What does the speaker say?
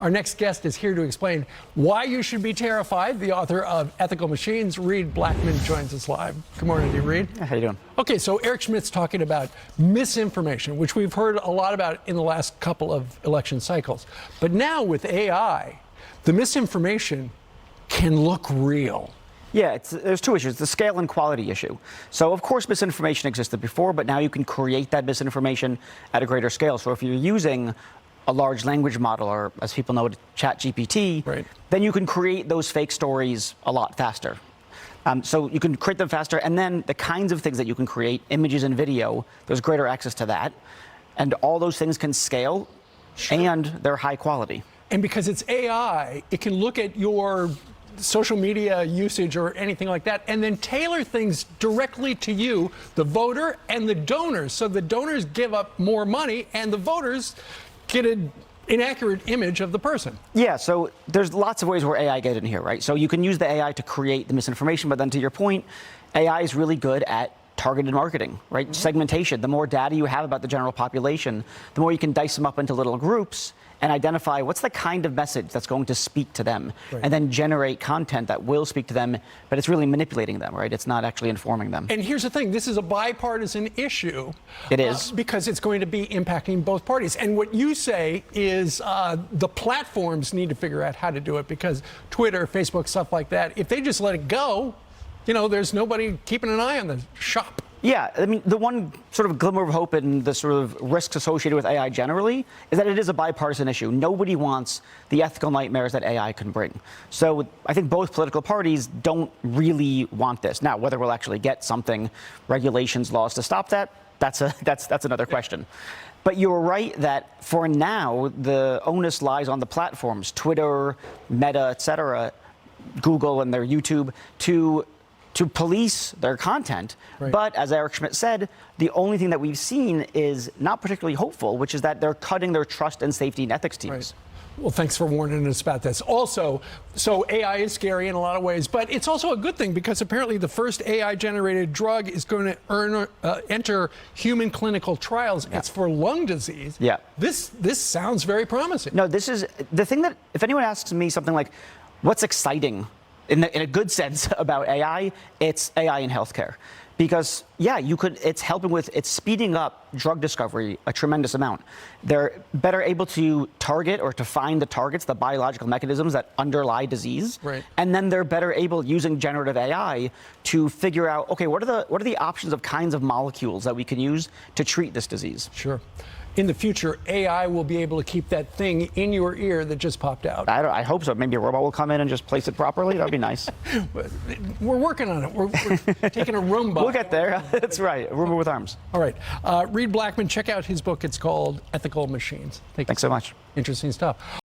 Our next guest is here to explain why you should be terrified. The author of Ethical Machines, Reid Blackman, joins us live. Good morning to you, Reid. How you doing? Okay, so Eric Schmidt's talking about misinformation, which we've heard a lot about in the last couple of election cycles. But now with AI, the misinformation can look real. Yeah, there's two issues, the scale and quality issue. So of course misinformation existed before, but now you can create that misinformation at a greater scale. So if you're using a large language model, or as people know, ChatGPT, right, then you can create those fake stories a lot faster. So you can create them faster, and then the kinds of things that you can create, images and video, there's greater access to that. And all those things can scale, sure, and they're high quality. And because it's AI, it can look at your social media usage or anything like that, and then tailor things directly to you, the voter and the donors. So the donors give up more money, and the voters get an inaccurate image of the person. Yeah, so there's lots of ways where AI get in here, right? So you can use the AI to create the misinformation, but then to your point, AI is really good at targeted marketing, right? Mm-hmm. Segmentation. The more data you have about the general population, the more you can dice them up into little groups and identify what's the kind of message that's going to speak to them, right, and then generate content that will speak to them, but it's really manipulating them, right? It's not actually informing them. And here's the thing, this is a bipartisan issue. It is. Because it's going to be impacting both parties. And what you say is the platforms need to figure out how to do it, because Twitter, Facebook, stuff like that, if they just let it go, you know, there's nobody keeping an eye on the shop. Yeah, I mean, the one sort of glimmer of hope in the sort of risks associated with AI generally is that it is a bipartisan issue. Nobody wants the ethical nightmares that AI can bring. So I think both political parties don't really want this. Now, whether we'll actually get something, regulations, laws to stop that, that's another question. But you're right that for now, the onus lies on the platforms, Twitter, Meta, et cetera, Google and their YouTube, to police their content. Right. But as Eric Schmidt said, the only thing that we've seen is not particularly hopeful, which is that they're cutting their trust and safety and ethics teams. Right. Well, thanks for warning us about this. Also, so AI is scary in a lot of ways, but it's also a good thing, because apparently the first AI-generated drug is going to enter human clinical trials. Yeah. It's for lung disease. Yeah. This sounds very promising. No, this is the thing that, if anyone asks me something like, what's exciting in a good sense about AI, it's AI in healthcare. Because, yeah, it's speeding up drug discovery a tremendous amount. They're better able to target or to find the targets, the biological mechanisms that underlie disease. Right. And then they're better able, using generative AI, to figure out, okay, what are the options of kinds of molecules that we can use to treat this disease? Sure. In the future, AI will be able to keep that thing in your ear that just popped out. I hope so. Maybe a robot will come in and just place it properly. That would be nice. We're working on it. We're taking a Roomba. We'll get there. That's right. A Roomba with arms. All right. Reid Blackman, check out his book. It's called Ethical Machines. Thanks so much. Interesting stuff.